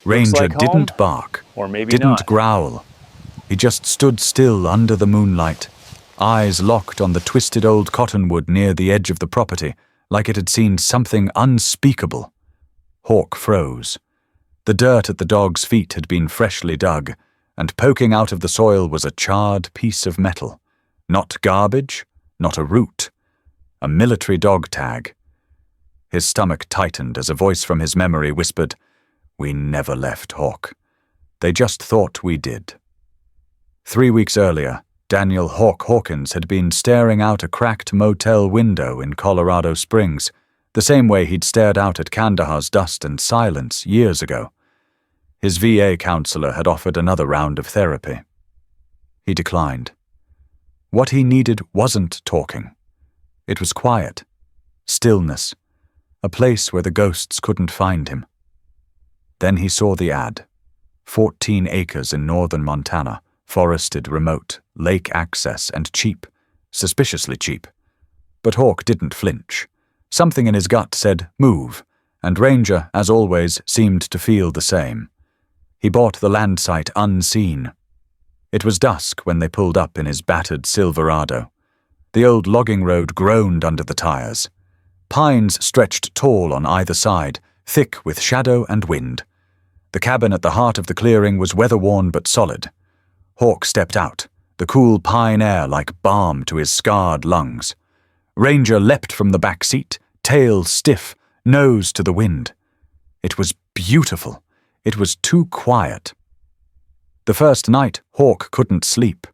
Ranger like home, didn't bark, or maybe didn't not. growl. He just stood still under the moonlight, eyes locked on the twisted old cottonwood near the edge of the property, like it had seen something unspeakable. Hawk froze. The dirt at the dog's feet had been freshly dug, and poking out of the soil was a charred piece of metal. Not garbage, not a root. A military dog tag. His stomach tightened as a voice from his memory whispered, "We never left, Hawk. They just thought we did." 3 weeks earlier, Daniel Hawk Hawkins had been staring out a cracked motel window in Colorado Springs, the same way he'd stared out at Kandahar's dust and silence years ago. His VA counselor had offered another round of therapy. He declined. What he needed wasn't talking. It was quiet, stillness, a place where the ghosts couldn't find him. Then he saw the ad. 14 acres in northern Montana, forested, remote, lake access, and cheap, suspiciously cheap. But Hawk didn't flinch. Something in his gut said, move, and Ranger, as always, seemed to feel the same. He bought the land site unseen. It was dusk when they pulled up in his battered Silverado. The old logging road groaned under the tires. Pines stretched tall on either side, thick with shadow and wind. The cabin at the heart of the clearing was weather-worn but solid. Hawk stepped out, the cool pine air like balm to his scarred lungs. Ranger leapt from the back seat, tail stiff, nose to the wind. It was beautiful. It was too quiet. The first night, Hawk couldn't sleep.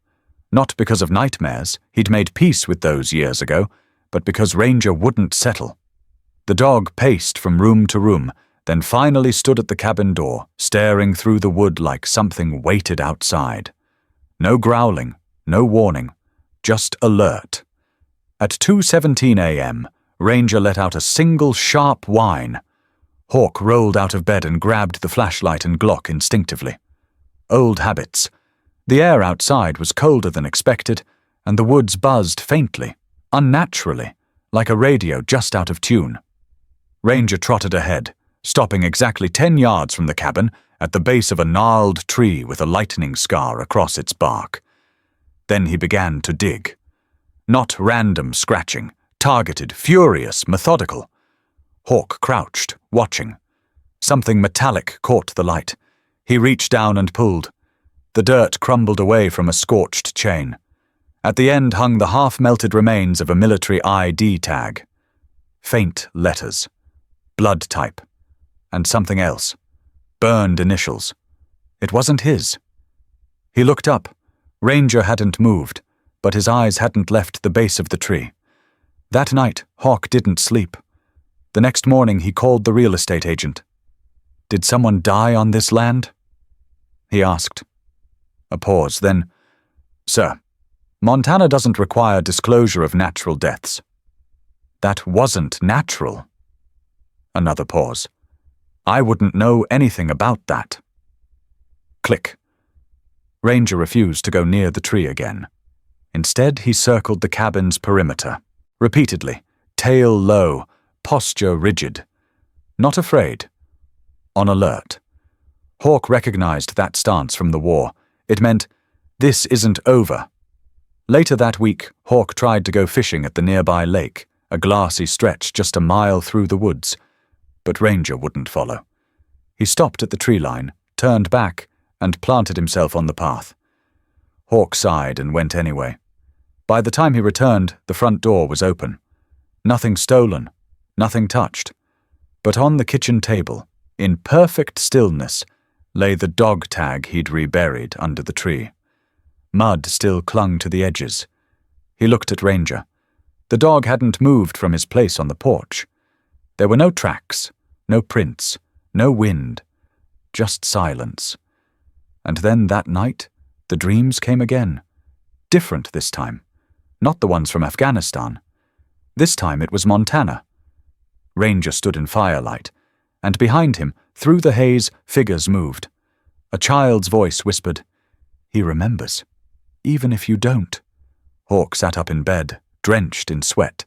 Not because of nightmares, he'd made peace with those years ago, but because Ranger wouldn't settle. The dog paced from room to room, then finally stood at the cabin door, staring through the wood like something waited outside. No growling, no warning, just alert. At 2:17 a.m., Ranger let out a single sharp whine. Hawk rolled out of bed and grabbed the flashlight and Glock instinctively. Old habits. The air outside was colder than expected, and the woods buzzed faintly, unnaturally, like a radio just out of tune. Ranger trotted ahead, stopping exactly 10 yards from the cabin at the base of a gnarled tree with a lightning scar across its bark. Then he began to dig. Not random scratching, targeted, furious, methodical. Hawk crouched, watching. Something metallic caught the light. He reached down and pulled. The dirt crumbled away from a scorched chain. At the end hung the half-melted remains of a military ID tag. Faint letters. Blood type. And something else. Burned initials. It wasn't his. He looked up. Ranger hadn't moved, but his eyes hadn't left the base of the tree. That night, Hawk didn't sleep. The next morning he called the real estate agent. "Did someone die on this land?" he asked. A pause, then, "Sir, Montana doesn't require disclosure of natural deaths." "That wasn't natural." Another pause. "I wouldn't know anything about that." Click. Ranger refused to go near the tree again. Instead, he circled the cabin's perimeter, repeatedly, tail low, posture rigid. Not afraid. On alert. Hawk recognized that stance from the war. It meant, this isn't over. Later that week, Hawk tried to go fishing at the nearby lake, a glassy stretch just a mile through the woods. But Ranger wouldn't follow. He stopped at the tree line, turned back, and planted himself on the path. Hawk sighed and went anyway. By the time he returned, the front door was open. Nothing stolen, nothing touched. But on the kitchen table, in perfect stillness, lay the dog tag he'd reburied under the tree. Mud still clung to the edges. He looked at Ranger. The dog hadn't moved from his place on the porch. There were no tracks, no prints, no wind, just silence. And then that night, the dreams came again. Different this time. Not the ones from Afghanistan. This time it was Montana. Ranger stood in firelight, and behind him, through the haze, figures moved. A child's voice whispered, "He remembers, even if you don't." Hawk sat up in bed, drenched in sweat.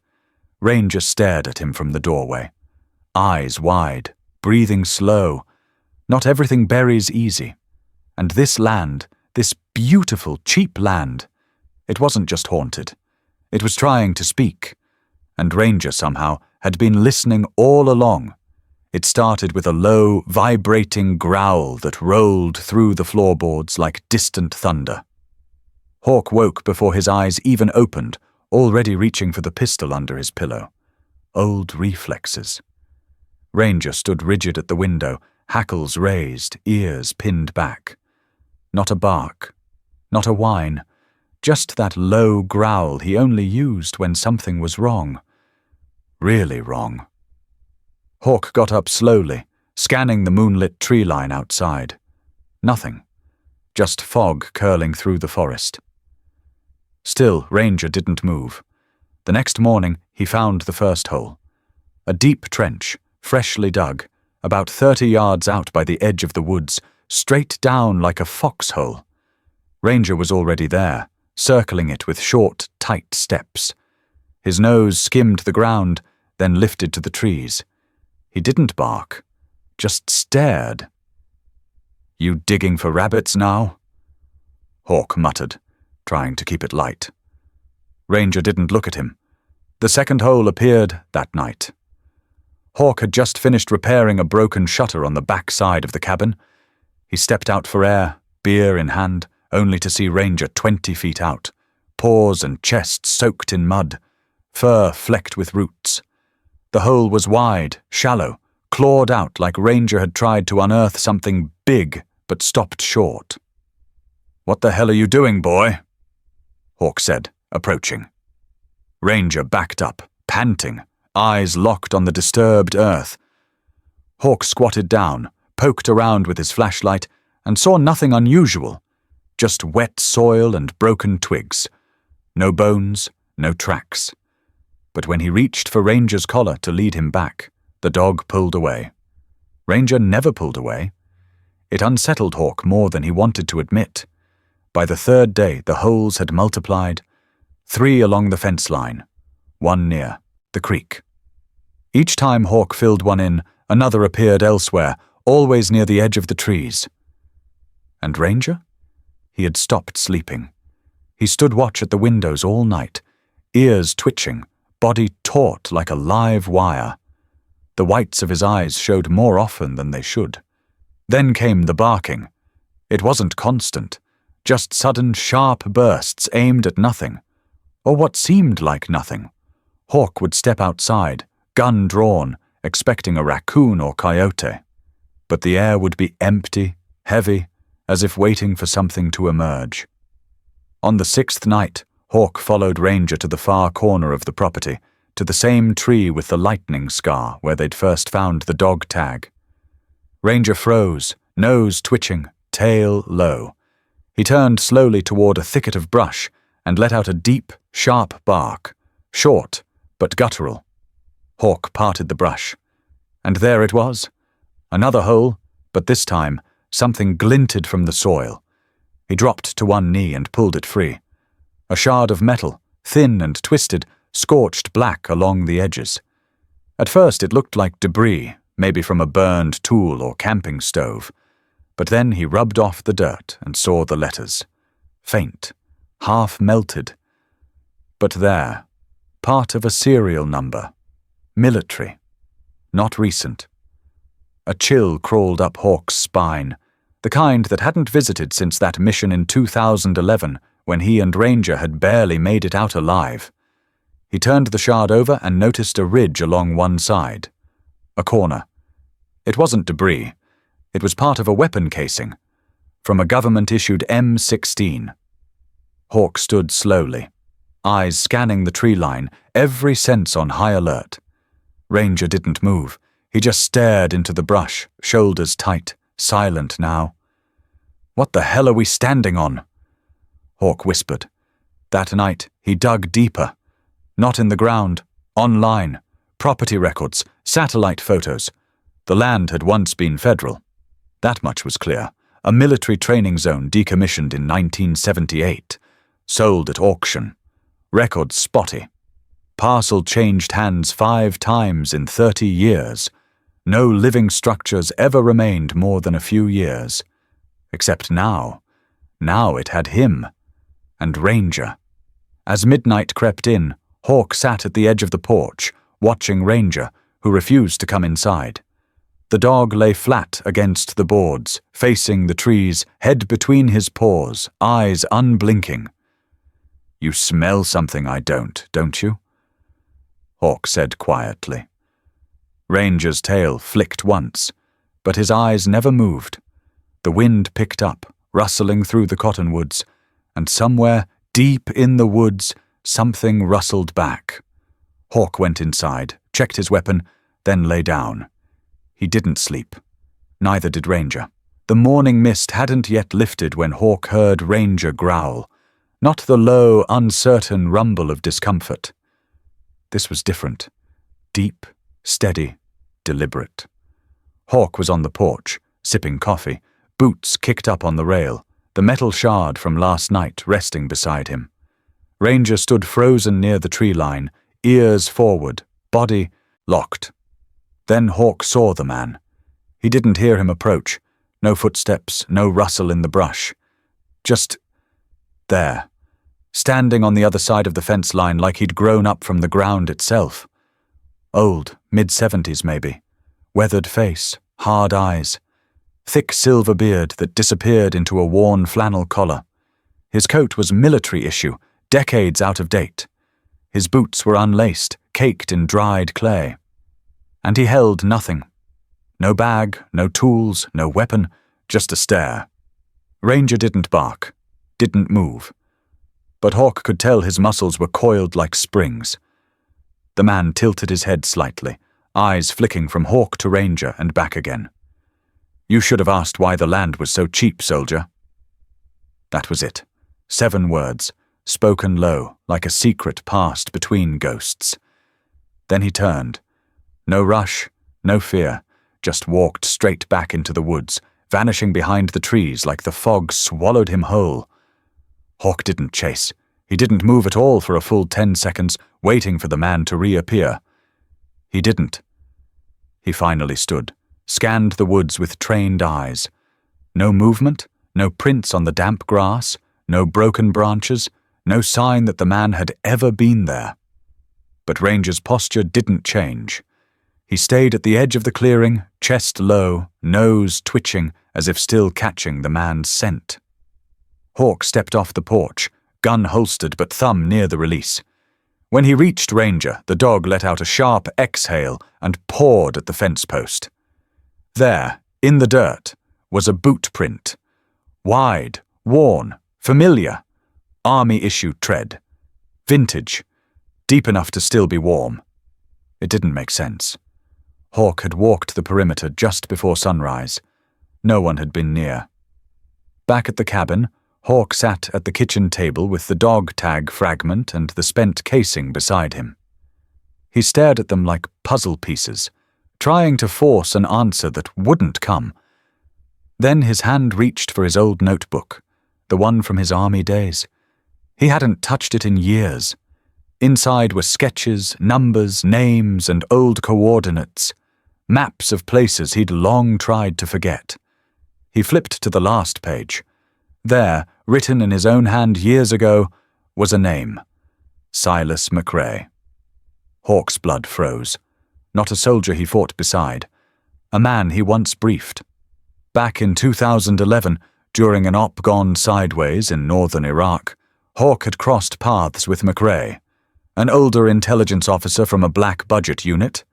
Ranger stared at him from the doorway. Eyes wide, breathing slow. Not everything buries easy. And this land, this beautiful, cheap land, it wasn't just haunted. It was trying to speak. And Ranger, somehow, had been listening all along. It started with a low, vibrating growl that rolled through the floorboards like distant thunder. Hawk woke before his eyes even opened, already reaching for the pistol under his pillow. Old reflexes. Ranger stood rigid at the window, hackles raised, ears pinned back. Not a bark, not a whine, just that low growl he only used when something was wrong. Really wrong. Hawk got up slowly, scanning the moonlit tree line outside. Nothing. Just fog curling through the forest. Still, Ranger didn't move. The next morning, he found the first hole. A deep trench, freshly dug, about 30 yards out by the edge of the woods, straight down like a foxhole. Ranger was already there, circling it with short, tight steps. His nose skimmed the ground, then lifted to the trees. He didn't bark, just stared. "You digging for rabbits now?" Hawk muttered, trying to keep it light. Ranger didn't look at him. The second hole appeared that night. Hawk had just finished repairing a broken shutter on the back side of the cabin. He stepped out for air, beer in hand, only to see Ranger 20 feet out, paws and chest soaked in mud, fur flecked with roots. The hole was wide, shallow, clawed out like Ranger had tried to unearth something big but stopped short. "What the hell are you doing, boy?" Hawk said, approaching. Ranger backed up, panting, eyes locked on the disturbed earth. Hawk squatted down, poked around with his flashlight, and saw nothing unusual, just wet soil and broken twigs. No bones, no tracks. But when he reached for Ranger's collar to lead him back, the dog pulled away. Ranger never pulled away. It unsettled Hawk more than he wanted to admit. By the third day, the holes had multiplied. 3 along the fence line, 1 near the creek. Each time Hawk filled one in, another appeared elsewhere, always near the edge of the trees. And Ranger? He had stopped sleeping. He stood watch at the windows all night, ears twitching, body taut like a live wire. The whites of his eyes showed more often than they should. Then came the barking. It wasn't constant, just sudden sharp bursts aimed at nothing, or what seemed like nothing. Hawk would step outside, gun drawn, expecting a raccoon or coyote. But the air would be empty, heavy, as if waiting for something to emerge. On the 6th night, Hawk followed Ranger to the far corner of the property, to the same tree with the lightning scar where they'd first found the dog tag. Ranger froze, nose twitching, tail low. He turned slowly toward a thicket of brush and let out a deep, sharp bark, short but guttural. Hawk parted the brush. And there it was. Another hole, but this time something glinted from the soil. He dropped to one knee and pulled it free. A shard of metal, thin and twisted, scorched black along the edges. At first it looked like debris, maybe from a burned tool or camping stove. But then he rubbed off the dirt and saw the letters. Faint, half melted. But there, part of a serial number. Military. Not recent. A chill crawled up Hawk's spine, the kind that hadn't visited since that mission in 2011 when he and Ranger had barely made it out alive. He turned the shard over and noticed a ridge along one side. A corner. It wasn't debris. It was part of a weapon casing, from a government-issued M16. Hawk stood slowly, eyes scanning the tree line, every sense on high alert. Ranger didn't move. He just stared into the brush, shoulders tight, silent now. "What the hell are we standing on?" Hawk whispered. That night, he dug deeper. Not in the ground, online, property records, satellite photos. The land had once been federal. That much was clear. A military training zone decommissioned in 1978. Sold at auction. Records spotty. Parcel changed hands 5 times in 30 years. No living structures ever remained more than a few years. Except now. Now it had him. And Ranger. As midnight crept in, Hawk sat at the edge of the porch, watching Ranger, who refused to come inside. The dog lay flat against the boards, facing the trees, head between his paws, eyes unblinking. "You smell something I don't you?" Hawk said quietly. Ranger's tail flicked once, but his eyes never moved. The wind picked up, rustling through the cottonwoods, and somewhere, deep in the woods, something rustled back. Hawk went inside, checked his weapon, then lay down. He didn't sleep. Neither did Ranger. The morning mist hadn't yet lifted when Hawk heard Ranger growl, not the low, uncertain rumble of discomfort. This was different. Deep, steady, deliberate. Hawk was on the porch, sipping coffee, boots kicked up on the rail, the metal shard from last night resting beside him. Ranger stood frozen near the tree line, ears forward, body locked. Then Hawk saw the man. He didn't hear him approach. No footsteps, no rustle in the brush. Just there, standing on the other side of the fence line like he'd grown up from the ground itself. Old, mid-70s maybe. Weathered face, hard eyes. Thick silver beard that disappeared into a worn flannel collar. His coat was military issue, decades out of date. His boots were unlaced, caked in dried clay. And he held nothing. No bag, no tools, no weapon, just a stare. Ranger didn't bark, didn't move. But Hawk could tell his muscles were coiled like springs. The man tilted his head slightly, eyes flicking from Hawk to Ranger and back again. "You should have asked why the land was so cheap, soldier." That was it. 7 words, spoken low, like a secret passed between ghosts. Then he turned. No rush, no fear, just walked straight back into the woods, vanishing behind the trees like the fog swallowed him whole. Hawk didn't chase. He didn't move at all for a full 10 seconds, waiting for the man to reappear. He didn't. He finally stood, scanned the woods with trained eyes. No movement, no prints on the damp grass, no broken branches, no sign that the man had ever been there. But Ranger's posture didn't change. He stayed at the edge of the clearing, chest low, nose twitching as if still catching the man's scent. Hawk stepped off the porch, gun holstered but thumb near the release. When he reached Ranger, the dog let out a sharp exhale and pawed at the fence post. There, in the dirt, was a boot print. Wide, worn, familiar. Army-issue tread. Vintage. Deep enough to still be warm. It didn't make sense. Hawk had walked the perimeter just before sunrise. No one had been near. Back at the cabin, Hawk sat at the kitchen table with the dog tag fragment and the spent casing beside him. He stared at them like puzzle pieces, trying to force an answer that wouldn't come. Then his hand reached for his old notebook, the one from his army days. He hadn't touched it in years. Inside were sketches, numbers, names, and old coordinates, maps of places he'd long tried to forget. He flipped to the last page. There, written in his own hand years ago, was a name. Silas McRae. Hawk's blood froze. Not a soldier he fought beside. A man he once briefed. Back in 2011, during an op gone sideways in northern Iraq, Hawk had crossed paths with McRae, an older intelligence officer from a black budget unit.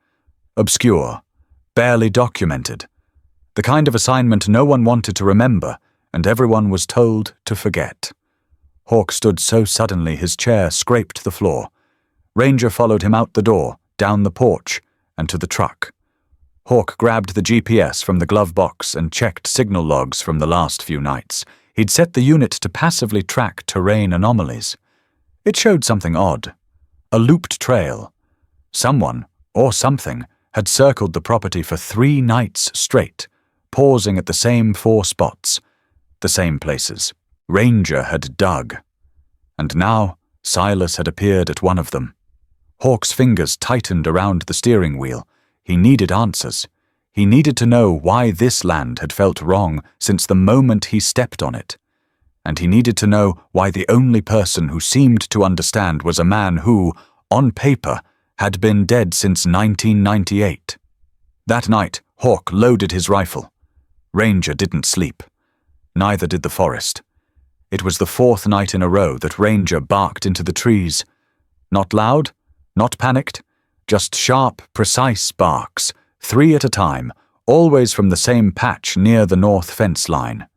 Obscure, barely documented. The kind of assignment no one wanted to remember, and everyone was told to forget. Hawk stood so suddenly his chair scraped the floor. Ranger followed him out the door, down the porch, and to the truck. Hawk grabbed the GPS from the glove box and checked signal logs from the last few nights. He'd set the unit to passively track terrain anomalies. It showed something odd. A looped trail. Someone, or something, had circled the property for 3 nights straight, pausing at the same 4 spots, the same places. Ranger had dug. And now, Silas had appeared at one of them. Hawk's fingers tightened around the steering wheel. He needed answers. He needed to know why this land had felt wrong since the moment he stepped on it. And he needed to know why the only person who seemed to understand was a man who, on paper, had been dead since 1998. That night, Hawk loaded his rifle. Ranger didn't sleep. Neither did the forest. It was the fourth night in a row that Ranger barked into the trees. Not loud, not panicked, just sharp, precise barks, 3 at a time, always from the same patch near the north fence line.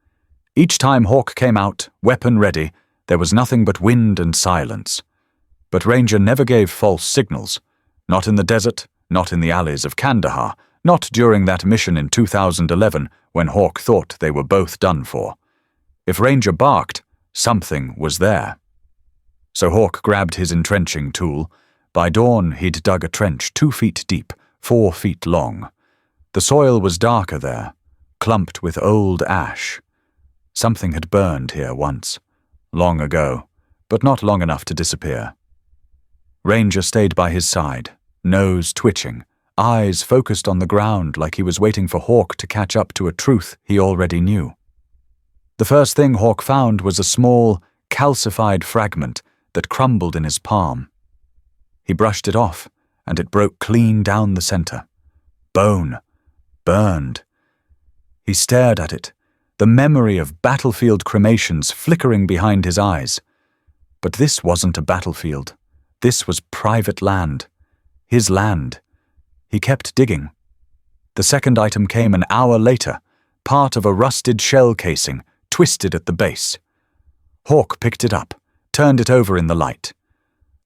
Each time Hawk came out, weapon ready, there was nothing but wind and silence. But Ranger never gave false signals. Not in the desert, not in the alleys of Kandahar, not during that mission in 2011 when Hawk thought they were both done for. If Ranger barked, something was there. So Hawk grabbed his entrenching tool. By dawn, he'd dug a trench 2 feet deep, 4 feet long. The soil was darker there, clumped with old ash. Something had burned here once, long ago, but not long enough to disappear. Ranger stayed by his side, nose twitching, eyes focused on the ground like he was waiting for Hawk to catch up to a truth he already knew. The first thing Hawk found was a small, calcified fragment that crumbled in his palm. He brushed it off, and it broke clean down the center. Bone. Burned. He stared at it, the memory of battlefield cremations flickering behind his eyes. But this wasn't a battlefield. This was private land. His land. He kept digging. The second item came an hour later, part of a rusted shell casing, twisted at the base. Hawk picked it up, turned it over in the light.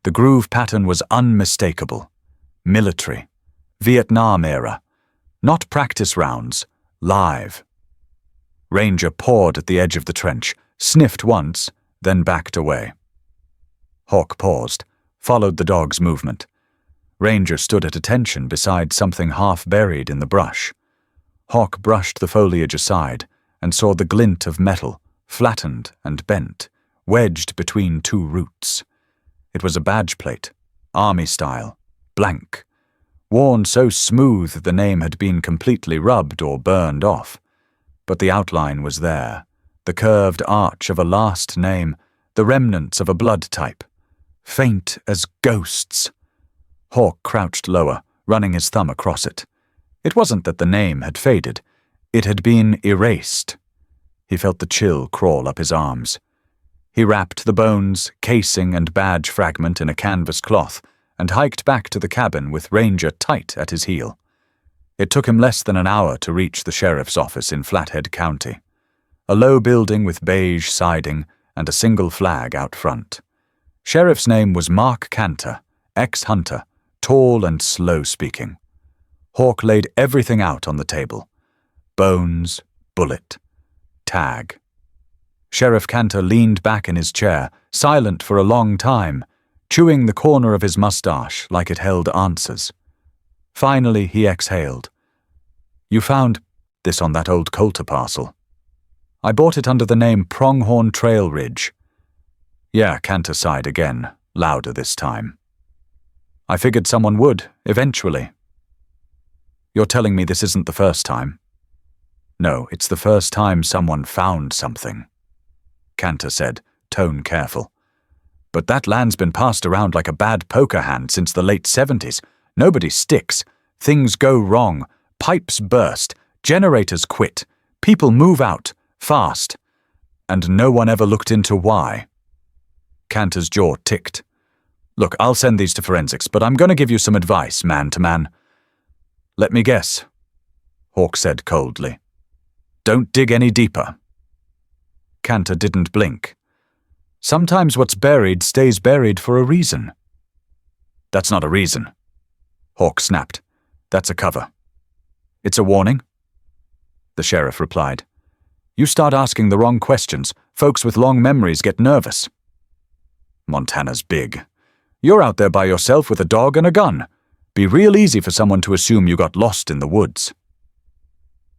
The groove pattern was unmistakable. Military. Vietnam era. Not practice rounds. Live. Ranger pawed at the edge of the trench, sniffed once, then backed away. Hawk paused, followed the dog's movement. Ranger stood at attention beside something half buried in the brush. Hawk brushed the foliage aside and saw the glint of metal, flattened and bent, wedged between 2 roots. It was a badge plate, army style, blank, worn so smooth the name had been completely rubbed or burned off. But the outline was there, the curved arch of a last name, the remnants of a blood type, faint as ghosts. Hawk crouched lower, running his thumb across it. It wasn't that the name had faded, it had been erased. He felt the chill crawl up his arms. He wrapped the bones, casing, and badge fragment in a canvas cloth and hiked back to the cabin with Ranger tight at his heel. It took him less than an hour to reach the sheriff's office in Flathead County, a low building with beige siding and a single flag out front. Sheriff's name was Mark Cantor, ex-hunter, tall and slow-speaking. Hawk laid everything out on the table. Bones, bullet, tag. Sheriff Cantor leaned back in his chair, silent for a long time, chewing the corner of his mustache like it held answers. Finally, he exhaled. "You found this on that old Coulter parcel." "I bought it under the name Pronghorn Trail Ridge." "Yeah," Cantor sighed again, louder this time. "I figured someone would, eventually." "You're telling me this isn't the first time?" "No, it's the first time someone found something," Cantor said, tone careful. "But that land's been passed around like a bad poker hand since the late 70s. Nobody sticks. Things go wrong. Pipes burst. Generators quit. People move out. Fast. And no one ever looked into why." Cantor's jaw ticked. "Look, I'll send these to forensics, but I'm going to give you some advice, man to man." "Let me guess," Hawk said coldly. "Don't dig any deeper." Cantor didn't blink. "Sometimes what's buried stays buried for a reason." "That's not a reason," Hawk snapped. "That's a cover." "It's a warning?" The sheriff replied. "You start asking the wrong questions, folks with long memories get nervous." "Montana's big. You're out there by yourself with a dog and a gun. Be real easy for someone to assume you got lost in the woods."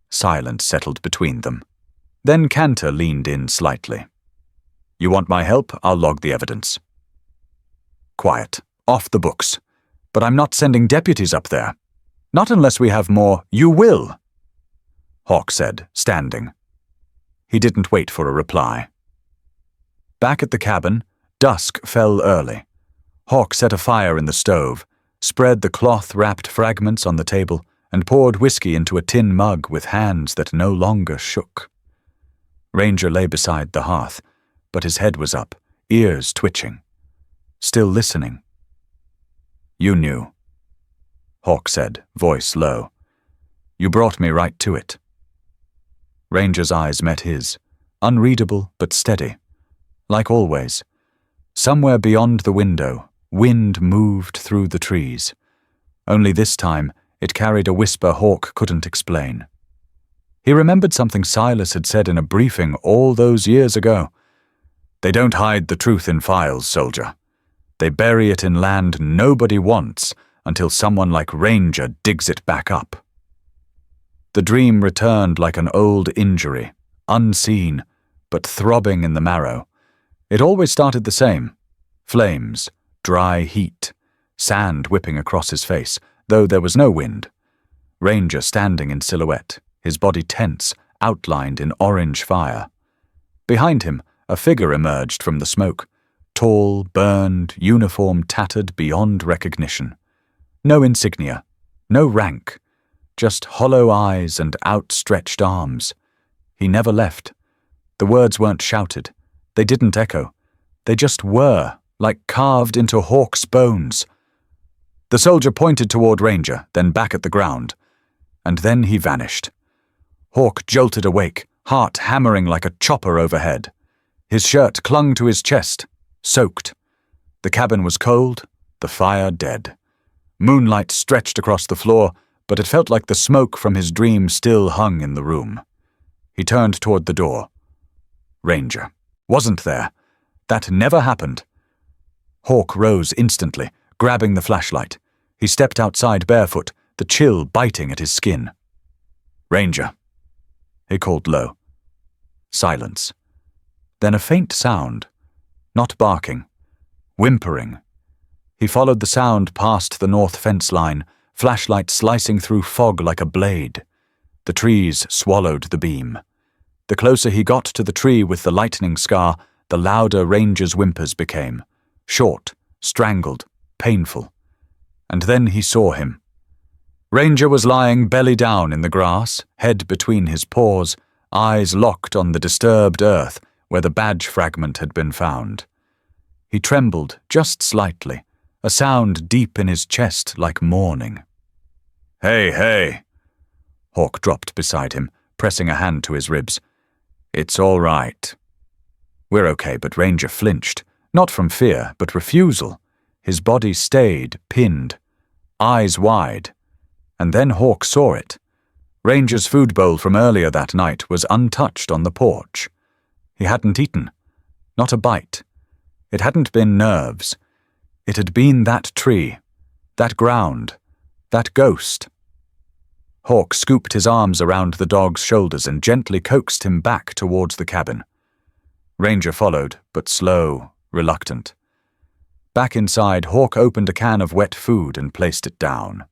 Silence settled between them. Then Cantor leaned in slightly. "You want my help? I'll log the evidence." "Quiet. Off the books. But I'm not sending deputies up there. Not unless we have more." "You will," Hawk said, standing. He didn't wait for a reply. Back at the cabin, dusk fell early. Hawk set a fire in the stove, spread the cloth-wrapped fragments on the table, and poured whiskey into a tin mug with hands that no longer shook. Ranger lay beside the hearth, but his head was up, ears twitching. Still listening. "You knew," Hawk said, voice low. "You brought me right to it." Ranger's eyes met his, unreadable but steady. Like always, somewhere beyond the window, wind moved through the trees. Only this time, it carried a whisper Hawk couldn't explain. He remembered something Silas had said in a briefing all those years ago. "They don't hide the truth in files, soldier. They bury it in land nobody wants until someone like Ranger digs it back up." The dream returned like an old injury, unseen, but throbbing in the marrow. It always started the same. Flames, dry heat, sand whipping across his face, though there was no wind. Ranger standing in silhouette, his body tense, outlined in orange fire. Behind him, a figure emerged from the smoke, tall, burned, uniform tattered beyond recognition. No insignia, no rank, just hollow eyes and outstretched arms. He never left. The words weren't shouted. They didn't echo. They just were, like carved into Hawk's bones. The soldier pointed toward Ranger, then back at the ground. And then he vanished. Hawk jolted awake, heart hammering like a chopper overhead. His shirt clung to his chest, soaked. The cabin was cold, the fire dead. Moonlight stretched across the floor, but it felt like the smoke from his dream still hung in the room. He turned toward the door. Ranger wasn't there. That never happened. Hawk rose instantly, grabbing the flashlight. He stepped outside barefoot, the chill biting at his skin. "Ranger," he called low. Silence. Then a faint sound. Not barking. Whimpering. He followed the sound past the north fence line, flashlight slicing through fog like a blade. The trees swallowed the beam. The closer he got to the tree with the lightning scar, the louder Ranger's whimpers became. Short, strangled, painful. And then he saw him. Ranger was lying belly down in the grass, head between his paws, eyes locked on the disturbed earth where the badge fragment had been found. He trembled just slightly, a sound deep in his chest like mourning. "Hey, hey!" Hawk dropped beside him, pressing a hand to his ribs. "It's all right." "We're okay," but Ranger flinched, not from fear, but refusal. His body stayed, pinned, eyes wide. And then Hawk saw it. Ranger's food bowl from earlier that night was untouched on the porch. He hadn't eaten. Not a bite. It hadn't been nerves. It had been that tree, that ground, that ghost. Hawk scooped his arms around the dog's shoulders and gently coaxed him back towards the cabin. Ranger followed, but slow, reluctant. Back inside, Hawk opened a can of wet food and placed it down.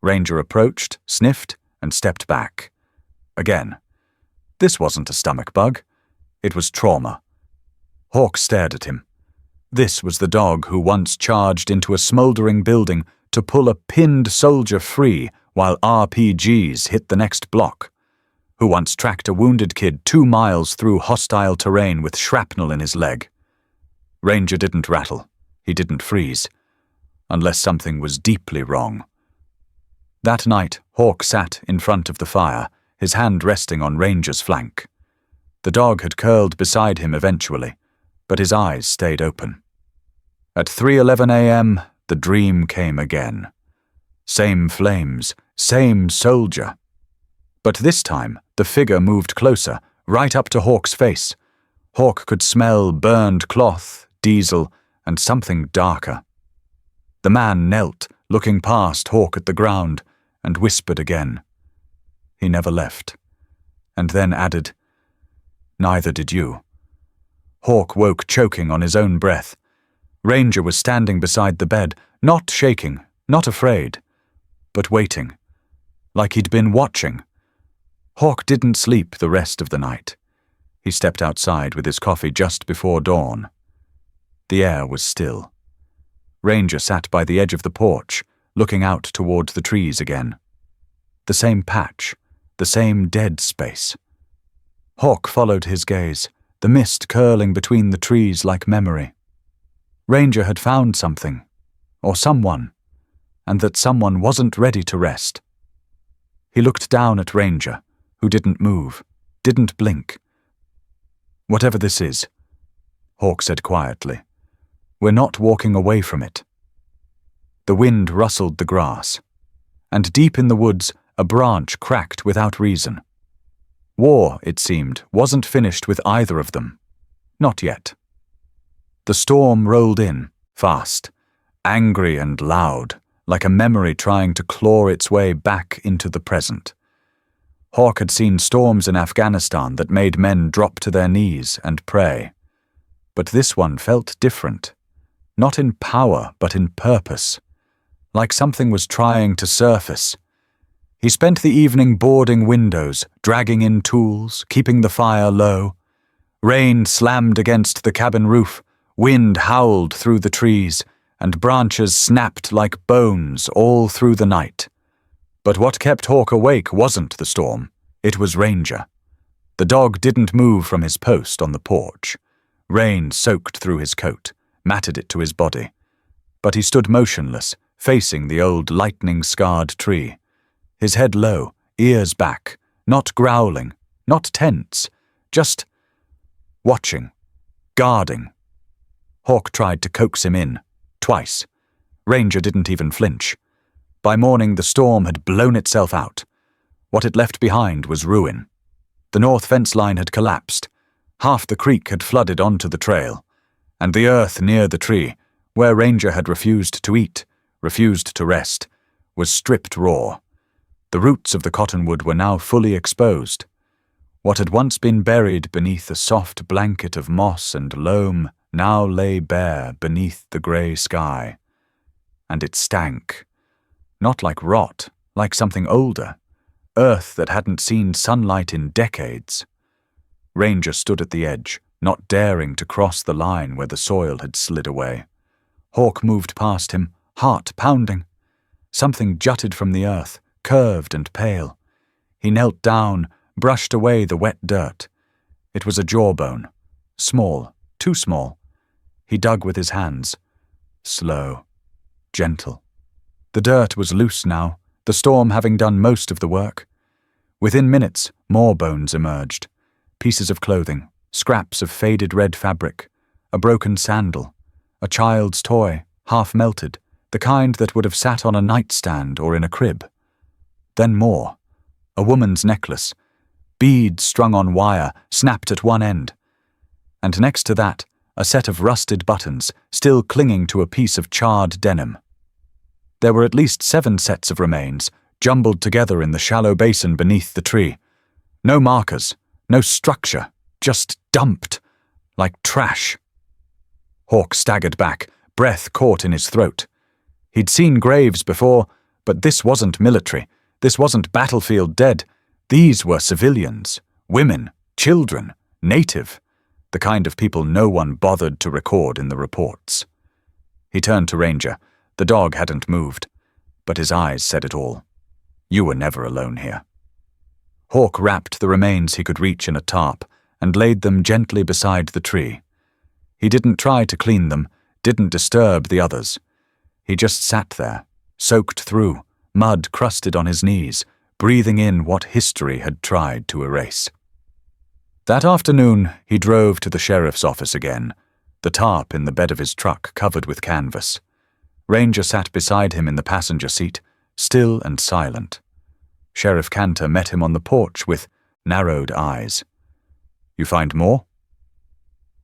Ranger approached, sniffed, and stepped back. Again. This wasn't a stomach bug. It was trauma. Hawk stared at him. This was the dog who once charged into a smoldering building to pull a pinned soldier free while RPGs hit the next block, who once tracked a wounded kid 2 miles through hostile terrain with shrapnel in his leg. Ranger didn't rattle. He didn't freeze. Unless something was deeply wrong. That night, Hawk sat in front of the fire, his hand resting on Ranger's flank. The dog had curled beside him eventually, but his eyes stayed open. At 3:11 a.m., the dream came again. Same flames, same soldier. But this time, the figure moved closer, right up to Hawk's face. Hawk could smell burned cloth, diesel, and something darker. The man knelt, looking past Hawk at the ground, and whispered again. He never left. And then added, "Neither did you." Hawk woke choking on his own breath. Ranger was standing beside the bed, not shaking, not afraid, but waiting, like he'd been watching. Hawk didn't sleep the rest of the night. He stepped outside with his coffee just before dawn. The air was still. Ranger sat by the edge of the porch, looking out toward the trees again. The same patch, the same dead space. Hawk followed his gaze, the mist curling between the trees like memory. Ranger had found something, or someone, and that someone wasn't ready to rest. He looked down at Ranger, who didn't move, didn't blink. "Whatever this is," Hawk said quietly, "we're not walking away from it." The wind rustled the grass, and deep in the woods a branch cracked without reason. War, it seemed, wasn't finished with either of them. Not yet. The storm rolled in, fast, angry and loud, like a memory trying to claw its way back into the present. Hawk had seen storms in Afghanistan that made men drop to their knees and pray. But this one felt different. Not in power, but in purpose. Like something was trying to surface. He spent the evening boarding windows, dragging in tools, keeping the fire low. Rain slammed against the cabin roof, wind howled through the trees, and branches snapped like bones all through the night. But what kept Hawk awake wasn't the storm, it was Ranger. The dog didn't move from his post on the porch. Rain soaked through his coat, matted it to his body. But he stood motionless, facing the old lightning-scarred tree. His head low, ears back, not growling, not tense, just watching, guarding. Hawk tried to coax him in, twice. Ranger didn't even flinch. By morning the storm had blown itself out. What it left behind was ruin. The north fence line had collapsed. Half the creek had flooded onto the trail, and the earth near the tree, where Ranger had refused to eat, refused to rest, was stripped raw. The roots of the cottonwood were now fully exposed. What had once been buried beneath a soft blanket of moss and loam now lay bare beneath the grey sky. And it stank. Not like rot, like something older. Earth that hadn't seen sunlight in decades. Ranger stood at the edge, not daring to cross the line where the soil had slid away. Hawk moved past him, heart pounding. Something jutted from the earth, curved and pale. He knelt down, brushed away the wet dirt. It was a jawbone. Small, too small. He dug with his hands. Slow, gentle. The dirt was loose now, the storm having done most of the work. Within minutes, more bones emerged. Pieces of clothing, scraps of faded red fabric, a broken sandal, a child's toy, half melted, the kind that would have sat on a nightstand or in a crib. Then more. A woman's necklace, beads strung on wire, snapped at one end. And next to that, a set of rusted buttons, still clinging to a piece of charred denim. There were at least 7 sets of remains, jumbled together in the shallow basin beneath the tree. No markers, no structure, just dumped, like trash. Hawk staggered back, breath caught in his throat. He'd seen graves before, but this wasn't military. This wasn't battlefield dead. These were civilians, women, children, native, the kind of people no one bothered to record in the reports. He turned to Ranger. The dog hadn't moved, but his eyes said it all. You were never alone here. Hawk wrapped the remains he could reach in a tarp and laid them gently beside the tree. He didn't try to clean them, didn't disturb the others. He just sat there, soaked through, mud crusted on his knees, breathing in what history had tried to erase. That afternoon, he drove to the sheriff's office again, the tarp in the bed of his truck covered with canvas. Ranger sat beside him in the passenger seat, still and silent. Sheriff Cantor met him on the porch with narrowed eyes. You find more?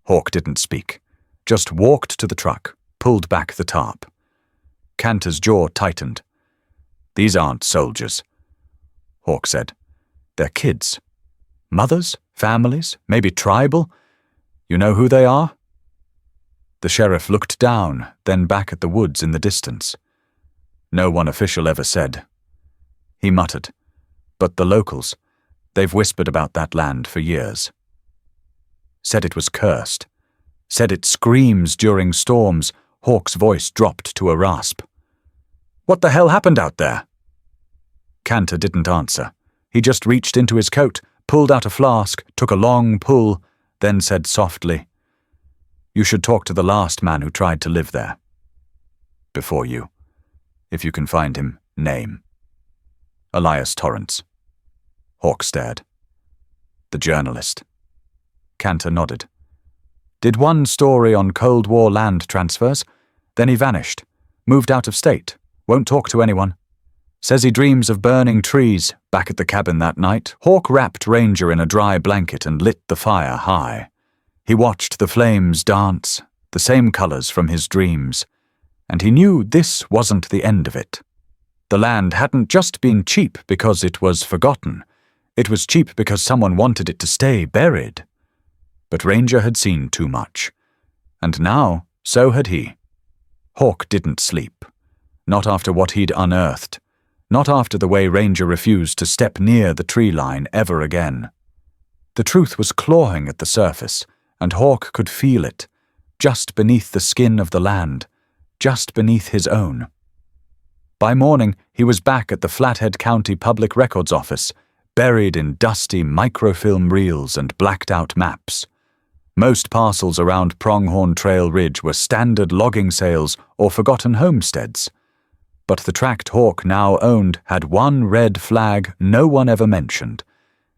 Hawk didn't speak, just walked to the truck, pulled back the tarp. Cantor's jaw tightened. These aren't soldiers, Hawk said. They're kids. Mothers, families, maybe tribal. You know who they are? The sheriff looked down, then back at the woods in the distance. No one official ever said. He muttered. But the locals, They've whispered about that land for years. Said it was cursed. Said it screams during storms. Hawk's voice dropped to a rasp. What the hell happened out there? Cantor didn't answer. He just reached into his coat, pulled out a flask, took a long pull, then said softly, You should talk to the last man who tried to live there. Before you. If you can find him, name. Elias Torrance. Hawk stared. The journalist. Cantor nodded. Did one story on Cold War land transfers. Then he vanished. Moved out of state. Won't talk to anyone. Says he dreams of burning trees. Back at the cabin that night, Hawk wrapped Ranger in a dry blanket and lit the fire high. He watched the flames dance, the same colors from his dreams, and he knew this wasn't the end of it. The land hadn't just been cheap because it was forgotten. It was cheap because someone wanted it to stay buried. But Ranger had seen too much. And now, so had he. Hawk didn't sleep. Not after what he'd unearthed. Not after the way Ranger refused to step near the tree line ever again. The truth was clawing at the surface, and Hawk could feel it, just beneath the skin of the land, just beneath his own. By morning, he was back at the Flathead County Public Records Office, buried in dusty microfilm reels and blacked-out maps. Most parcels around Pronghorn Trail Ridge were standard logging sales or forgotten homesteads. But the tract Hawk now owned had one red flag no one ever mentioned.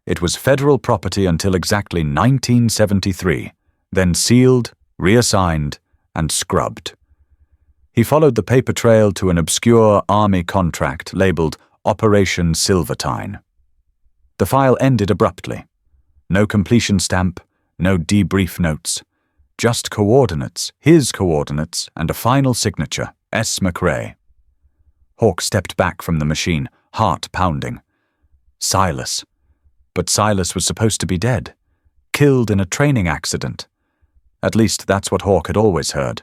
It was federal property until exactly 1973, then sealed, reassigned, and scrubbed. He followed the paper trail to an obscure Army contract labeled Operation Silvertine. The file ended abruptly. No completion stamp, no debrief notes. Just coordinates, his coordinates, and a final signature, S. McRae. Hawk stepped back from the machine, heart pounding. Silas. But Silas was supposed to be dead. Killed in a training accident. At least that's what Hawk had always heard.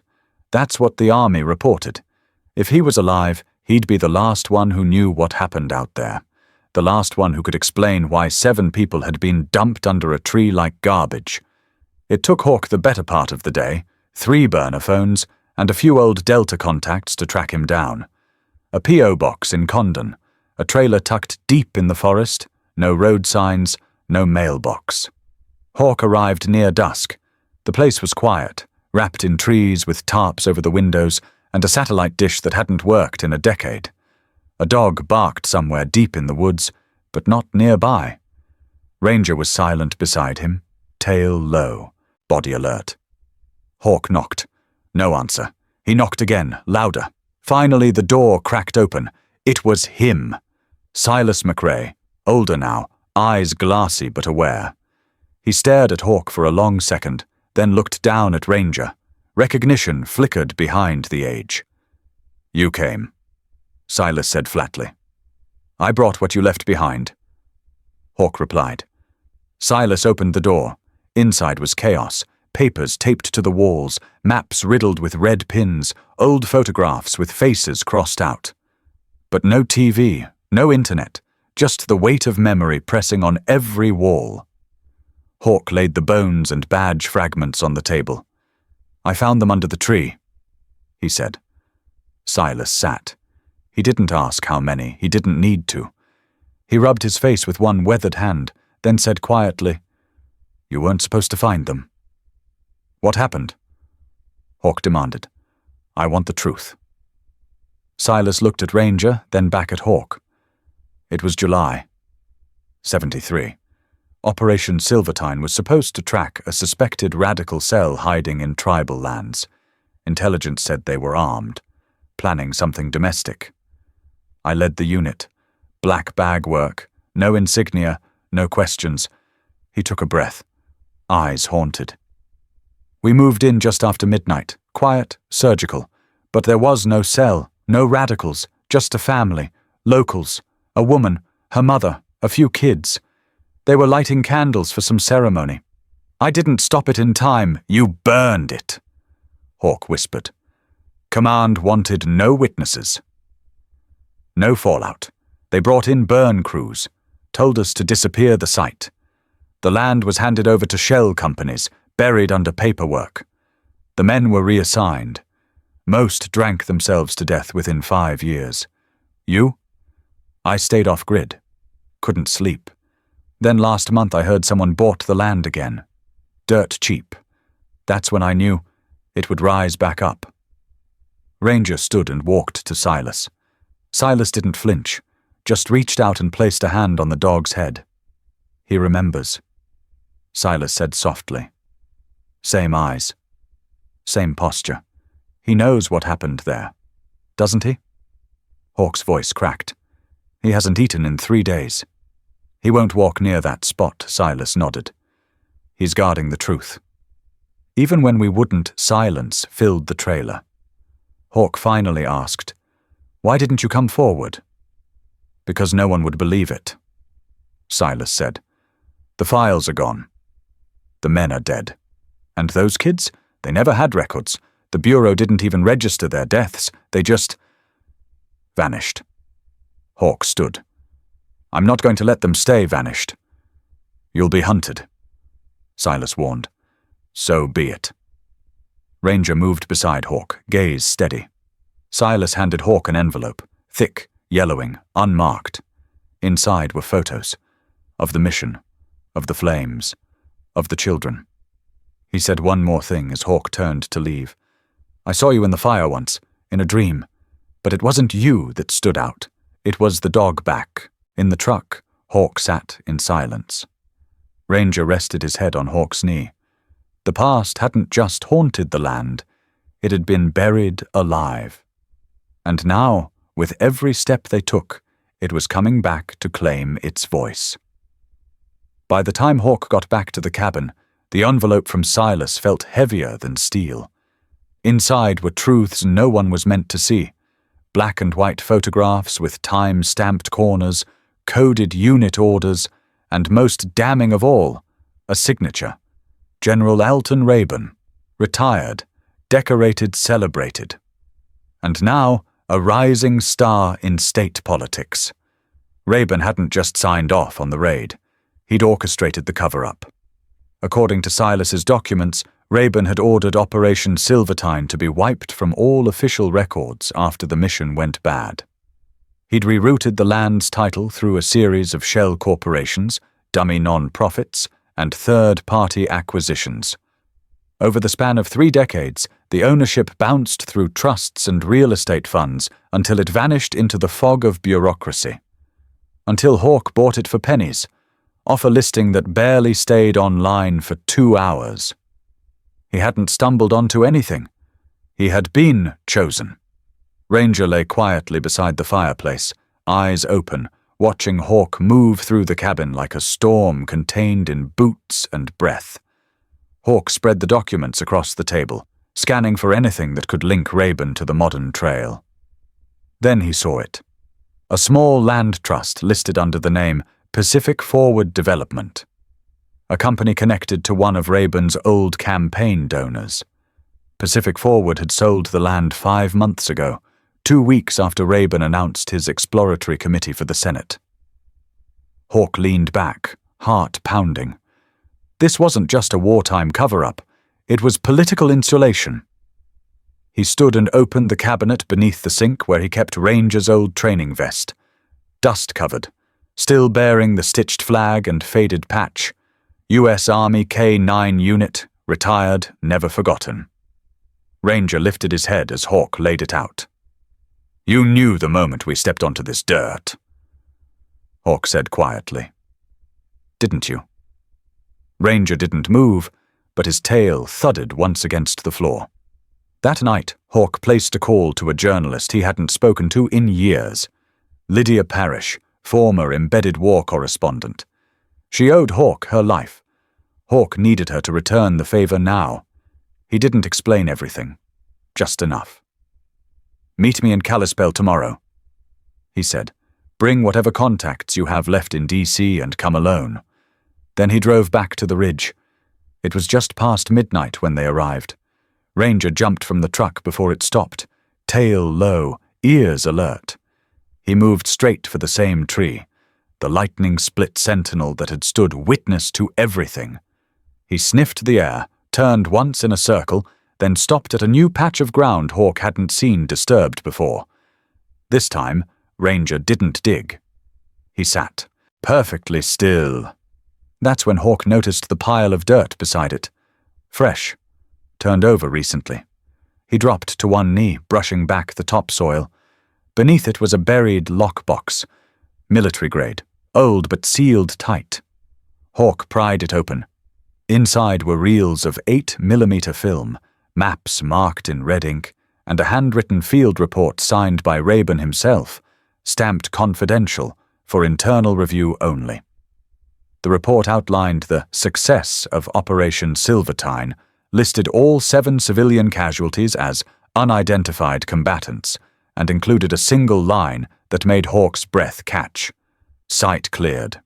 That's what the Army reported. If he was alive, he'd be the last one who knew what happened out there. The last one who could explain why 7 people had been dumped under a tree like garbage. It took Hawk the better part of the day, 3 burner phones, and a few old Delta contacts to track him down. A P.O. box in Condon, a trailer tucked deep in the forest, no road signs, no mailbox. Hawk arrived near dusk. The place was quiet, wrapped in trees with tarps over the windows and a satellite dish that hadn't worked in a decade. A dog barked somewhere deep in the woods, but not nearby. Ranger was silent beside him, tail low, body alert. Hawk knocked. No answer. He knocked again, louder. Finally, the door cracked open. It was him. Silas McRae, older now, eyes glassy but aware. He stared at Hawk for a long second, then looked down at Ranger. Recognition flickered behind the age. You came, Silas said flatly. I brought what you left behind. Hawk replied. Silas opened the door. Inside was chaos. Papers taped to the walls, maps riddled with red pins, old photographs with faces crossed out. But no TV, no internet, just the weight of memory pressing on every wall. Hawk laid the bones and badge fragments on the table. I found them under the tree, he said. Silas sat. He didn't ask how many, he didn't need to. He rubbed his face with one weathered hand, then said quietly, You weren't supposed to find them. What happened? Hawk demanded. I want the truth. Silas looked at Ranger, then back at Hawk. It was July. 73. Operation Silvertine was supposed to track a suspected radical cell hiding in tribal lands. Intelligence said they were armed, planning something domestic. I led the unit. Black bag work, no insignia, no questions. He took a breath. Eyes haunted. We moved in just after midnight, quiet, surgical. But there was no cell, no radicals, just a family, locals, a woman, her mother, a few kids. They were lighting candles for some ceremony. I didn't stop it in time. You burned it, Hawk whispered. Command wanted no witnesses. No fallout. They brought in burn crews. told us to disappear the site. The land was handed over to shell companies, buried under paperwork. The men were reassigned. Most drank themselves to death within 5 years. You? I stayed off-grid. Couldn't sleep. Then last month I heard someone bought the land again. Dirt cheap. That's when I knew it would rise back up. Ranger stood and walked to Silas. Silas didn't flinch, just reached out and placed a hand on the dog's head. He remembers. Silas said softly. Same eyes. Same posture. He knows what happened there, doesn't he? Hawk's voice cracked. He hasn't eaten in 3 days. He won't walk near that spot, Silas nodded. He's guarding the truth. Even when we wouldn't, silence filled the trailer. Hawk finally asked, Why didn't you come forward? Because no one would believe it. Silas said, The files are gone. The men are dead. And those kids? They never had records. The Bureau didn't even register their deaths. They just vanished. Hawk stood. I'm not going to let them stay vanished. You'll be hunted. Silas warned. So be it. Ranger moved beside Hawk, gaze steady. Silas handed Hawk an envelope, thick, yellowing, unmarked. Inside were photos. Of the mission. Of the flames. Of the children. He said one more thing as Hawk turned to leave. I saw you in the fire once, in a dream. But it wasn't you that stood out. It was the dog back. In the truck, Hawk sat in silence. Ranger rested his head on Hawk's knee. The past hadn't just haunted the land. It had been buried alive. And now, with every step they took, it was coming back to claim its voice. By the time Hawk got back to the cabin, the envelope from Silas felt heavier than steel. Inside were truths no one was meant to see. Black and white photographs with time-stamped corners, coded unit orders, and most damning of all, a signature. General Alton Rayburn, retired, decorated, celebrated. And now, a rising star in state politics. Rayburn hadn't just signed off on the raid. He'd orchestrated the cover-up. According to Silas's documents, Rayburn had ordered Operation Silvertine to be wiped from all official records after the mission went bad. He'd rerouted the land's title through a series of shell corporations, dummy non-profits, and third-party acquisitions. Over the span of 3 decades, the ownership bounced through trusts and real estate funds until it vanished into the fog of bureaucracy. Until Hawk bought it for pennies, off a listing that barely stayed online for 2 hours. He hadn't stumbled onto anything. He had been chosen. Ranger lay quietly beside the fireplace, eyes open, watching Hawk move through the cabin like a storm contained in boots and breath. Hawk spread the documents across the table, scanning for anything that could link Rayburn to the modern trail. Then he saw it. A small land trust listed under the name Pacific Forward Development. A company connected to one of Rayburn's old campaign donors. Pacific Forward had sold the land 5 months ago, 2 weeks after Rayburn announced his exploratory committee for the Senate. Hawk leaned back, heart pounding. This wasn't just a wartime cover-up, it was political insulation. He stood and opened the cabinet beneath the sink where he kept Ranger's old training vest. Dust-covered, still bearing the stitched flag and faded patch. U.S. Army K-9 unit, retired, never forgotten. Ranger lifted his head as Hawk laid it out. You knew the moment we stepped onto this dirt, Hawk said quietly. Didn't you? Ranger didn't move, but his tail thudded once against the floor. That night, Hawk placed a call to a journalist he hadn't spoken to in years. Lydia Parrish, former embedded war correspondent. She owed Hawk her life. Hawk needed her to return the favor now. He didn't explain everything, just enough. Meet me in Kalispell tomorrow, he said. Bring whatever contacts you have left in D.C. and come alone. Then he drove back to the ridge. It was just past midnight when they arrived. Ranger jumped from the truck before it stopped, tail low, ears alert. He moved straight for the same tree. the lightning-split sentinel that had stood witness to everything. He sniffed the air, turned once in a circle, then stopped at a new patch of ground Hawk hadn't seen disturbed before. This time, Ranger didn't dig. He sat, perfectly still. That's when Hawk noticed the pile of dirt beside it. Fresh. Turned over recently. He dropped to one knee, brushing back the topsoil. Beneath it was a buried lockbox. Military grade, old but sealed tight. Hawk pried it open. Inside were reels of 8mm film, maps marked in red ink, and a handwritten field report signed by Rayburn himself, stamped confidential, for internal review only. The report outlined the success of Operation Silvertine, listed all 7 civilian casualties as unidentified combatants, and included a single line that made Hawk's breath catch. Site cleared.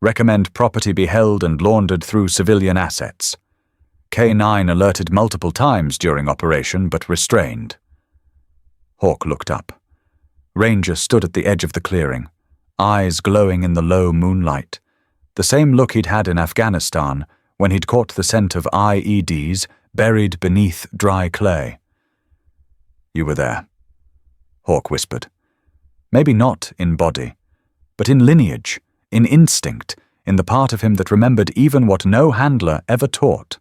Recommend property be held and laundered through civilian assets. K9 alerted multiple times during operation, but restrained. Hawk looked up. Ranger stood at the edge of the clearing, eyes glowing in the low moonlight. The same look he'd had in Afghanistan when he'd caught the scent of IEDs buried beneath dry clay. You were there, Hawk whispered. Maybe not in body, but in lineage, in instinct, in the part of him that remembered even what no handler ever taught.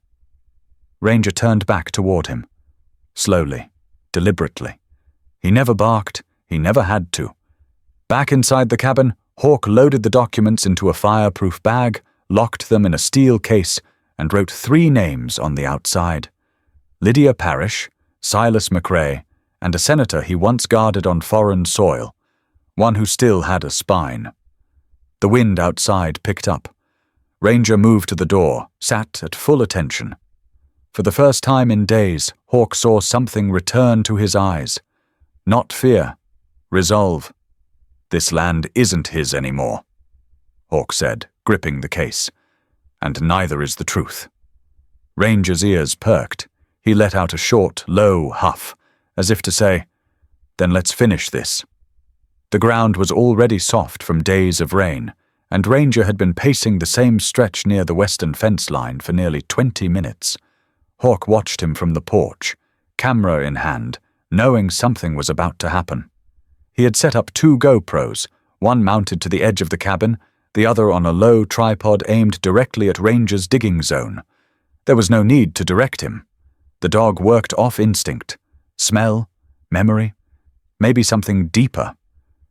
Ranger turned back toward him. Slowly, deliberately. He never barked, he never had to. Back inside the cabin, Hawk loaded the documents into a fireproof bag, locked them in a steel case, and wrote 3 names on the outside. Lydia Parrish, Silas McRae, and a senator he once guarded on foreign soil, one who still had a spine. The wind outside picked up. Ranger moved to the door, sat at full attention. For the first time in days, Hawk saw something return to his eyes. Not fear, resolve. This land isn't his anymore, Hawk said, gripping the case. And neither is the truth. Ranger's ears perked. He let out a short, low huff, as if to say, then let's finish this. The ground was already soft from days of rain, and Ranger had been pacing the same stretch near the western fence line for nearly 20 minutes. Hawk watched him from the porch, camera in hand, knowing something was about to happen. He had set up 2 GoPros, one mounted to the edge of the cabin, the other on a low tripod aimed directly at Ranger's digging zone. There was no need to direct him. The dog worked off instinct. Smell, memory, maybe something deeper.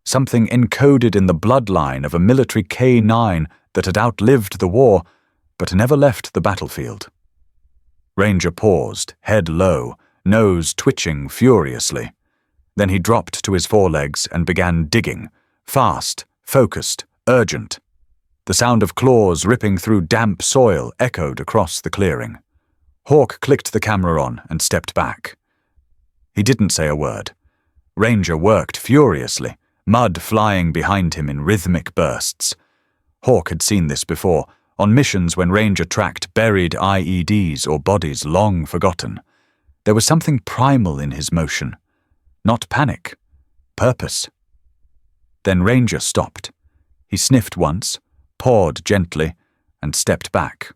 Something encoded in the bloodline of a military K9 that had outlived the war, but never left the battlefield. Ranger paused, head low, nose twitching furiously. Then he dropped to his forelegs and began digging, fast, focused, urgent. The sound of claws ripping through damp soil echoed across the clearing. Hawk clicked the camera on and stepped back. He didn't say a word. Ranger worked furiously, mud flying behind him in rhythmic bursts. Hawk had seen this before, on missions when Ranger tracked buried IEDs or bodies long forgotten. There was something primal in his motion. Not panic, purpose. Then Ranger stopped. He sniffed once, pawed gently, and stepped back.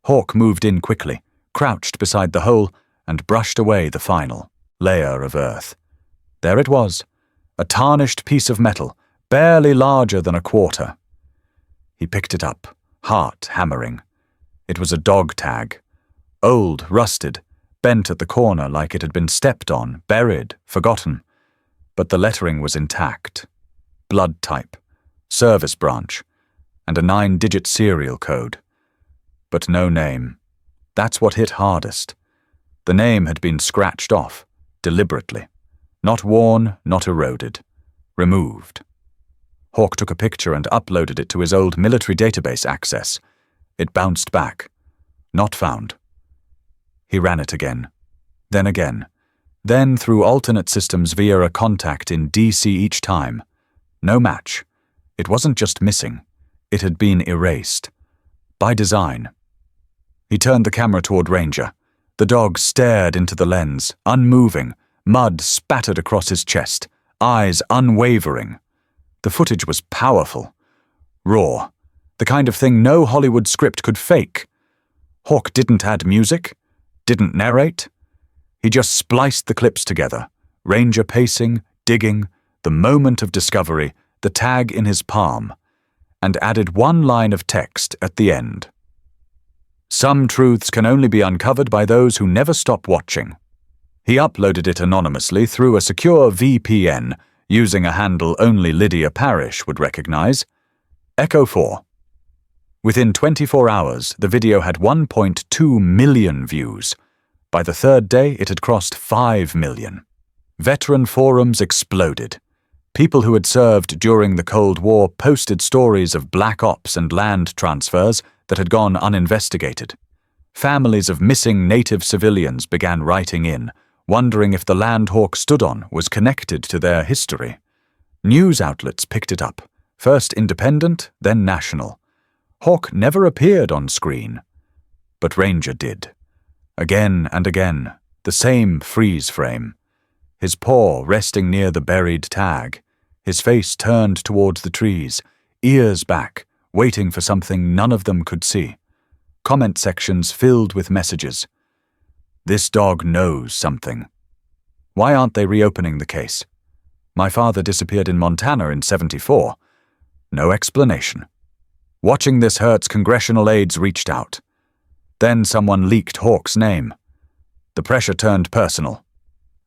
Hawk moved in quickly, crouched beside the hole, and brushed away the final layer of earth. There it was, a tarnished piece of metal, barely larger than a quarter. He picked it up, heart hammering. It was a dog tag. Old, rusted, bent at the corner like it had been stepped on, buried, forgotten. But the lettering was intact. Blood type, service branch, and a 9-digit serial code. But no name. That's what hit hardest. The name had been scratched off, deliberately. Not worn, not eroded. Removed. Hawk took a picture and uploaded it to his old military database access. It bounced back. Not found. He ran it again. Then through alternate systems via a contact in DC each time. No match. It wasn't just missing. It had been erased. By design. He turned the camera toward Ranger. The dog stared into the lens, unmoving, mud spattered across his chest, eyes unwavering. The footage was powerful. Raw. The kind of thing no Hollywood script could fake. Hawk didn't add music, didn't narrate. He just spliced the clips together. Ranger pacing, digging, the moment of discovery, the tag in his palm, and added one line of text at the end. Some truths can only be uncovered by those who never stop watching. He uploaded it anonymously through a secure VPN, using a handle only Lydia Parrish would recognize. Echo 4. Within 24 hours, the video had 1.2 million views. By the third day, it had crossed 5 million. Veteran forums exploded. People who had served during the Cold War posted stories of black ops and land transfers that had gone uninvestigated. Families of missing native civilians began writing in, wondering if the land Hawk stood on was connected to their history. News outlets picked it up, first independent, then national. Hawk never appeared on screen, but Ranger did. Again and again, the same freeze frame. His paw resting near the buried tag, his face turned towards the trees, ears back, waiting for something none of them could see. Comment sections filled with messages. This dog knows something. Why aren't they reopening the case? My father disappeared in Montana in '74. No explanation. Watching this hurts. Congressional aides reached out. Then someone leaked Hawk's name. The pressure turned personal.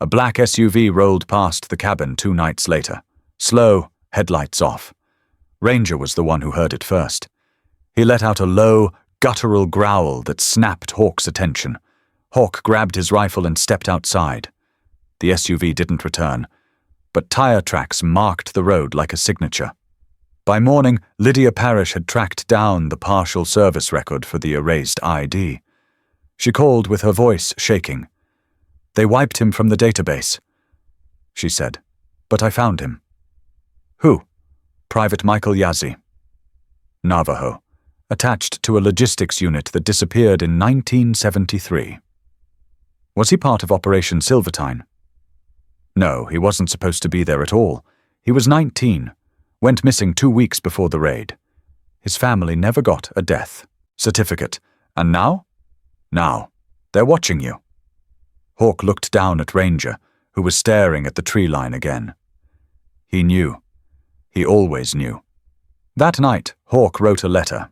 A black SUV rolled past the cabin 2 nights later. Slow, headlights off. Ranger was the one who heard it first. He let out a low, guttural growl that snapped Hawk's attention. Hawk grabbed his rifle and stepped outside. The SUV didn't return, but tire tracks marked the road like a signature. By morning, Lydia Parrish had tracked down the partial service record for the erased ID. She called with her voice shaking. They wiped him from the database, she said, but I found him. Who? Private Michael Yazzie. Navajo, attached to a logistics unit that disappeared in 1973. Was he part of Operation Silvertine? No, he wasn't supposed to be there at all. He was 19, went missing 2 weeks before the raid. His family never got a death certificate. And now? Now, they're watching you. Hawk looked down at Ranger, who was staring at the tree line again. He knew. He always knew. That night, Hawk wrote a letter.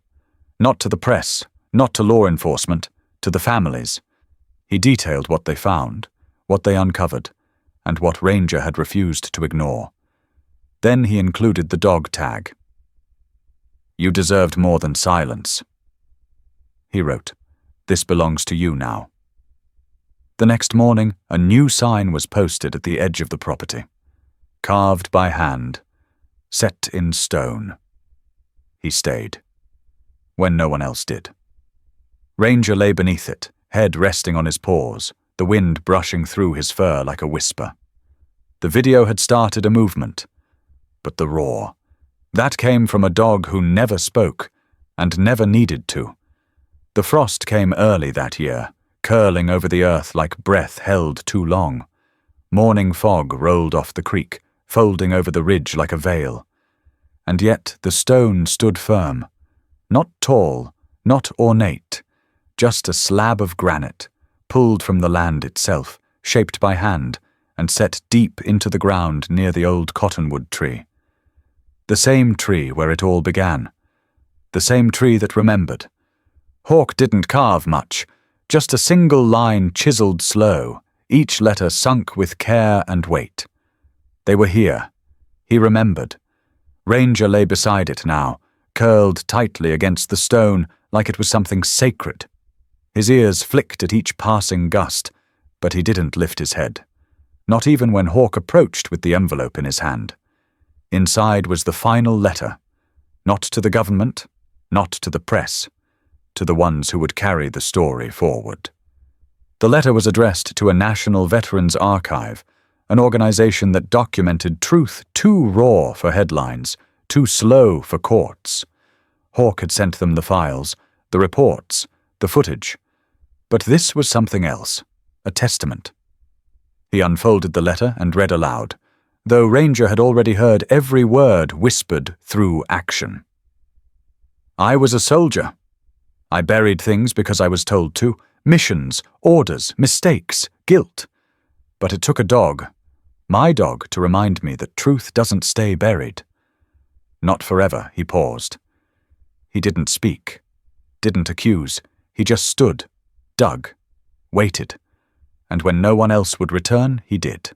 Not to the press, not to law enforcement, to the families. He detailed what they found, what they uncovered, and what Ranger had refused to ignore. Then he included the dog tag. You deserved more than silence. He wrote, This belongs to you now. The next morning, a new sign was posted at the edge of the property. Carved by hand, set in stone. He stayed, when no one else did. Ranger lay beneath it, head resting on his paws, the wind brushing through his fur like a whisper. The video had started a movement, but the roar, that came from a dog who never spoke and never needed to. The frost came early that year, curling over the earth like breath held too long. Morning fog rolled off the creek, folding over the ridge like a veil. And yet the stone stood firm, not tall, not ornate, just a slab of granite, pulled from the land itself, shaped by hand, and set deep into the ground near the old cottonwood tree. The same tree where it all began. The same tree that remembered. Hawk didn't carve much, just a single line chiseled slow, each letter sunk with care and weight. They were here. He remembered. Ranger lay beside it now, curled tightly against the stone like it was something sacred. His ears flicked at each passing gust, but he didn't lift his head. Not even when Hawk approached with the envelope in his hand. Inside was the final letter. Not to the government, not to the press, to the ones who would carry the story forward. The letter was addressed to a National Veterans Archive, an organization that documented truth too raw for headlines, too slow for courts. Hawk had sent them the files, the reports, the footage. But this was something else, a testament. He unfolded the letter and read aloud, though Ranger had already heard every word whispered through action. I was a soldier. I buried things because I was told to, missions, orders, mistakes, guilt. But it took a dog, my dog, to remind me that truth doesn't stay buried. Not forever, he paused. He didn't speak, didn't accuse. He just stood, dug, waited. And when no one else would return, he did.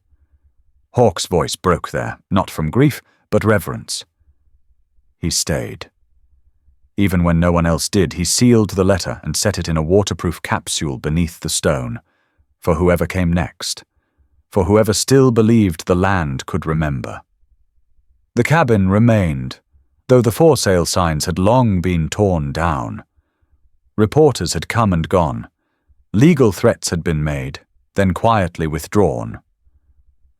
Hawk's voice broke there, not from grief, but reverence. He stayed. Even when no one else did, he sealed the letter and set it in a waterproof capsule beneath the stone, for whoever came next, for whoever still believed the land could remember. The cabin remained, though the for sale signs had long been torn down. Reporters had come and gone. Legal threats had been made, then quietly withdrawn.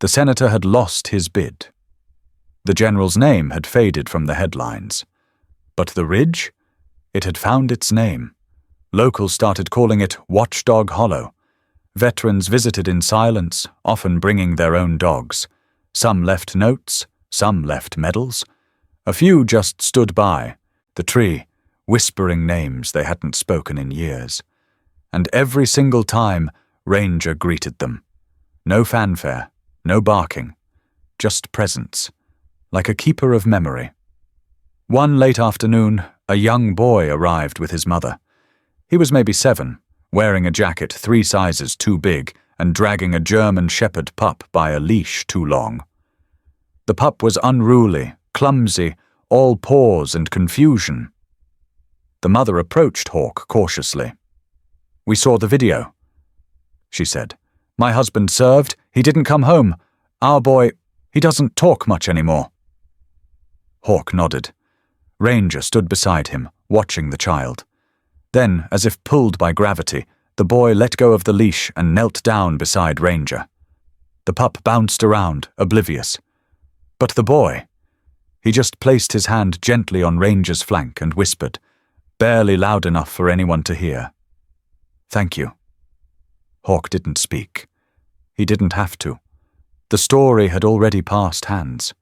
The senator had lost his bid. The general's name had faded from the headlines. But the ridge? It had found its name. Locals started calling it Watchdog Hollow. Veterans visited in silence, often bringing their own dogs. Some left notes, some left medals. A few just stood by, the tree, whispering names they hadn't spoken in years. And every single time, Ranger greeted them. No fanfare, no barking, just presence, like a keeper of memory. One late afternoon, a young boy arrived with his mother. He was maybe 7, wearing a jacket 3 sizes too big and dragging a German Shepherd pup by a leash too long. The pup was unruly, clumsy, all paws and confusion. The mother approached Hawk cautiously. "We saw the video," she said. "My husband served. He didn't come home. Our boy, he doesn't talk much anymore." Hawk nodded. Ranger stood beside him, watching the child. Then, as if pulled by gravity, the boy let go of the leash and knelt down beside Ranger. The pup bounced around, oblivious. But the boy, he just placed his hand gently on Ranger's flank and whispered, barely loud enough for anyone to hear, "Thank you." Hawk didn't speak. He didn't have to. The story had already passed hands.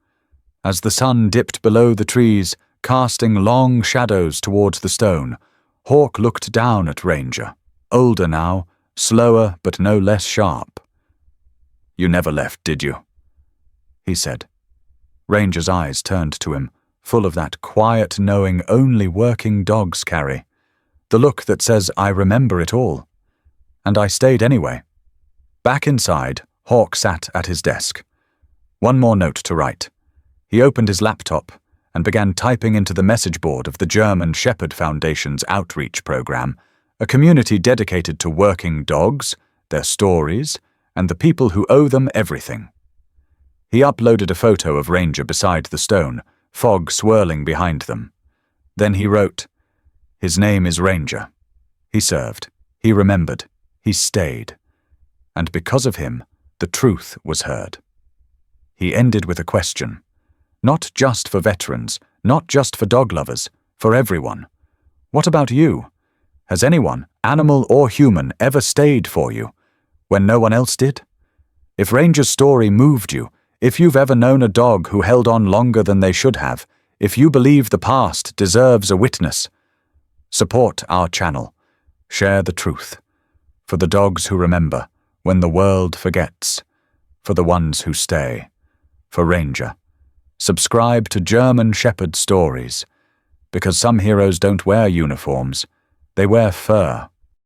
As the sun dipped below the trees, casting long shadows towards the stone, Hawk looked down at Ranger, older now, slower but no less sharp. "You never left, did you?" he said. Ranger's eyes turned to him, full of that quiet knowing only working dogs carry, the look that says, "I remember it all." And I stayed anyway. Back inside, Hawk sat at his desk. One more note to write. He opened his laptop and began typing into the message board of the German Shepherd Foundation's outreach program, a community dedicated to working dogs, their stories, and the people who owe them everything. He uploaded a photo of Ranger beside the stone, fog swirling behind them. Then he wrote, "His name is Ranger. He served. He remembered. He stayed. And because of him, the truth was heard." He ended with a question. Not just for veterans, not just for dog lovers, for everyone. What about you? Has anyone, animal or human, ever stayed for you, when no one else did? If Ranger's story moved you, if you've ever known a dog who held on longer than they should have, if you believe the past deserves a witness, support our channel. Share the truth. For the dogs who remember, when the world forgets. For the ones who stay. For Ranger. Subscribe to German Shepherd Stories, because some heroes don't wear uniforms, they wear fur.